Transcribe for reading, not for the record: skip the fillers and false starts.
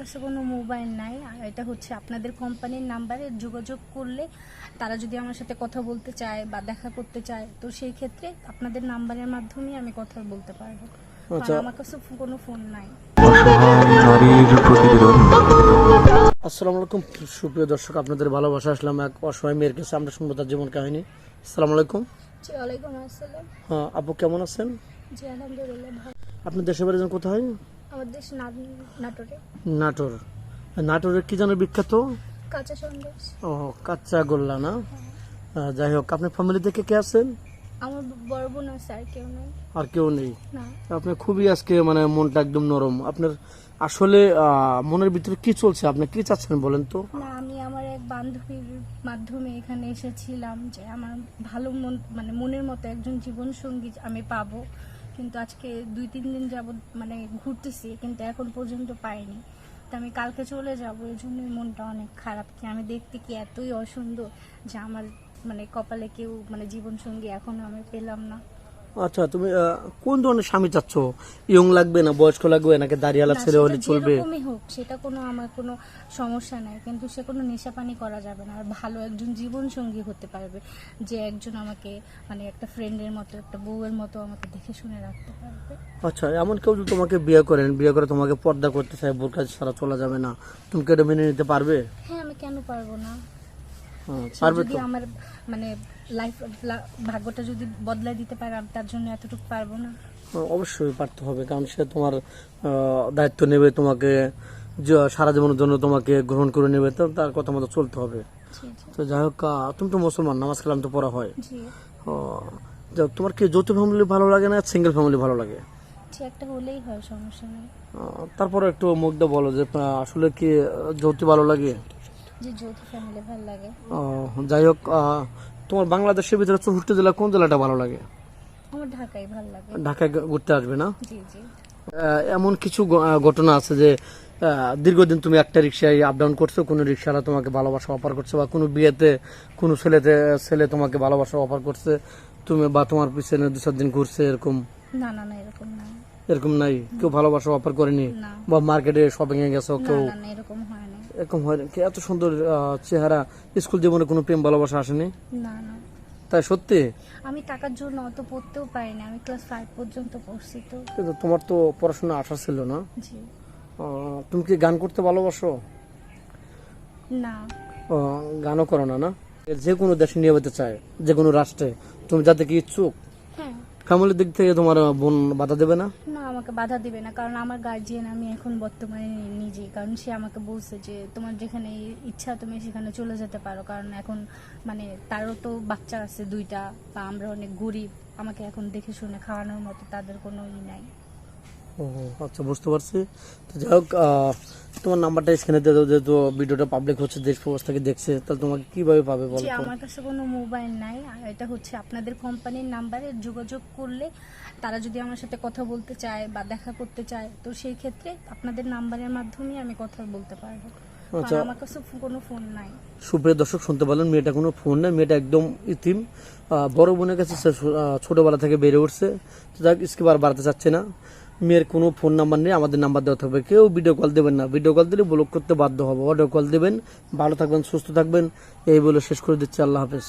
কাছে কোনো মোবাইল নাই, আর এটা হচ্ছে আপনাদের কোম্পানির নাম্বারে যোগাযোগ করলে তারা যদি আমার সাথে কথা বলতে চায় বা দেখা করতে চায়, তো সেই ক্ষেত্রে আপনাদের নাম্বারের মাধ্যমেই আমি কথা বলতে পারবো। আচ্ছা। কারণ আমার কাছে কোনো ফোন নাই। নারীর প্রতিবেদন। আসসালামু আলাইকুম সুপ্রিয় দর্শক, আপনাদের ভালোবাসা আসলাম এক অসহায় মেয়ের কাছে। আমরা শুনবো তার জীবন কাহিনী। আসসালামু আলাইকুম। জি, ওয়ালাইকুম আসসালাম। হ্যাঁ আপু, কেমন আছেন? জি, আলহামদুলিল্লাহ ভালো। আপনার দেশের বাড়ি যেন কোথায়? আমার দেশ নাটোরে। নাটোর। নাটোরের কি যেন বিখ্যাত? কাঁচা সন্দেশ। ও, কাঁচা গোল্লা না? যাই হোক, আপনার ফ্যামিলি থেকে কে আছেন? আমার বড় বোন আছে, আর কেউ নেই। আর কেউ নেই? না। আপনার খুবই আজকে মানে মনটা একদম নরম। আপনার আসলে মনের ভিতরে কি চলছে, আপনি কি চাচ্ছেন বলেন তো? না, আমি আমার এক বান্ধবীর মাধ্যমে এখানে এসেছিলাম যে আমার ভালো মন মানে মনের মতো একজন জীবন সঙ্গী আমি পাবো, কিন্তু আজকে 2-3 দিন যাবত মানে ঘুরতেছি, কিন্তু এখন পর্যন্ত পাইনি। তো আমি কালকে চলে যাব, এই জন্যই মনটা অনেক খারাপ। কি আমি দেখতে কি এতই অসুন্দর যে আমার মানে কপালে কেউ মানে জীবন সঙ্গী এখনো আমি পেলাম না। আচ্ছা, তুমি কোন ধরনের স্বামী চাচ্ছ? ইয়ং লাগবে না বয়স্ক লাগবে, নাকি দাড়িওয়ালা না, ছেলে হলে সেটা চলবে? যেরকমই হোক সেটা কোনো আমার কোনো সমস্যা নাই, কিন্তু সে কোনো নেশাপানি করা যাবে না, আর ভালো একজন জীবন সঙ্গী হতে পারবে, যে একজন আমাকে মানে একটা ফ্রেন্ডের মতো, একটা বউয়ের মতো আমাকে দেখে শুনে রাখতে পারবে। আচ্ছা, এমন কেউ যদি তোমাকে বিয়ে করেন, বিয়ে করে তোমাকে পর্দা করতে চায়, বোরকা ছাড়া চলা যাবে না, তুমি কি এটা মেনে নিতে পারবে? হ্যাঁ, আমি কেন পারবো না? সে পারবে যদি তো। আমার মানে লাইফ ভাগ্যটা যদি বদলায় দিতে পারে, আমি তার জন্য এতটুকু পারবো না? অবশ্যই পারতে হবে, কারণ সে তোমার দায়িত্ব নেবে, তোমাকে সারা জীবনের জন্য তোমাকে গ্রহণ করে নেবে, তো তার কথা মতো চলতে হবে। জি জি। তো যাই হোক, তুমি তো মুসলমান, নামাজ কালাম তো পড়া হয়। জি যাই হোক, তোমার কি যৌথ ফ্যামিলি ভালো লাগে না সিঙ্গেল ফ্যামিলি ভালো লাগে? জি, একটা হলেই হয়, সমস্যা নেই। তারপরে একটু মুখ দিয়ে বলো যে আসলে কি যৌথ ভালো লাগে? যে যৌথ ফ্যামিলি ভালো লাগে। যাই হোক, তোমার বাংলাদেশের ভিতরে 64 জেলা কোন জেলাটা ভালো লাগে? আমার ঢাকায় ভালো লাগে। ঢাকায় ঘুরতে আসবে না? জি জি। এমন কিছু ঘটনা আছে যে দীর্ঘদিন তুমি একটা রিক্সায় আপ ডাউন করছো, কোনো রিক্সাওয়ালা তোমাকে ভালোবাসা অফার করছে, বা কোনো বিয়েতে কোনো ছেলে তোমাকে ভালোবাসা অফার করছে, তুমি বা তোমার পিছনে 2-4 দিন ঘুরছে, এরকম? না না না, এরকম না। এরকম নাই? কেউ ভালোবাসা অফার করেনি? না বা মার্কেটে শপিং এ গেছো না কেউ? না না, এরকম হয় না। এরকম হয় কি? এত সুন্দর চেহারা, স্কুল জীবনে কোনো প্রেম ভালোবাসা আসেনি? না না, তাই সত্যি? আমি টাকার জন্য অত পড়তেও পারি না, আমি ক্লাস 5 পর্যন্ত পড়ছি তো। কিন্তু তোমার তো পড়াশোনা আশা ছিল না? জি। তুমি কি গান করতে ভালোবাসো? না। গানও করো না? না, যে কোনো দেশে নিয়ে যেতে চায়, যে কোনো রাষ্ট্রে, তুমি যাতে কি ইচ্ছুক? হ্যাঁ। ফ্যামিলির দিক থেকে তোমার বোন বাধা দেবে না? না, আমাকে বাধা দিবে না, কারণ আমার গার্জিয়ান আমি এখন বর্তমানে নিজে, কারণ সে আমাকে বলছে যে তোমার যেখানে ইচ্ছা তুমি সেখানে চলে যেতে পারো, কারণ এখন মানে তারও তো বাচ্চা আছে 2টা, বা আমরা অনেক গরিব, আমাকে এখন দেখে শুনে খাওয়ানোর মতো তাদের কোনো নাই। ও আচ্ছা, বুঝতে পারছি। তো যাই হোক, তোমার নাম্বারটা স্ক্রিনে দিয়ে দাও, যেহেতু ভিডিওটা পাবলিক হচ্ছে, দেশ প্রবাস থেকে দেখছে, তাহলে তোমাকে কিভাবে পাবে বলো জি, তো? আমার কাছে কোনো মোবাইল নাই, আর এটা হচ্ছে আপনাদের কোম্পানির নাম্বারে যোগাযোগ করলে তারা যদি আমার সাথে কথা বলতে চায় বা দেখা করতে চায়, তো সেই ক্ষেত্রে আপনাদের নাম্বারের মাধ্যমেই আমি কথা বলতে পারবো। আচ্ছা। কারণ আমার কাছে কোনো ফোন নাই। সুপ্রিয় দর্শক, শুনতে পারলেন, মেয়েটা কোনো ফোন নেই, মেয়েটা একদম ইতিম। বড় বোনের কাছে সে ছোটবেলা থেকে বেড়ে উঠছে। তো যাক, স্কিপ আর বাড়াতে চাচ্ছে না। মেয়ের কোনো ফোন নাম্বার নেই, আমাদের নাম্বার দেওয়া থাকবে। কেউ ভিডিও কল দেবেন না, ভিডিও কল দিলে ব্লক করতে বাধ্য হবে। অডিও কল দেবেন। ভালো থাকবেন, সুস্থ থাকবেন, এই বলে শেষ করে দিচ্ছি। আল্লাহ হাফেজ।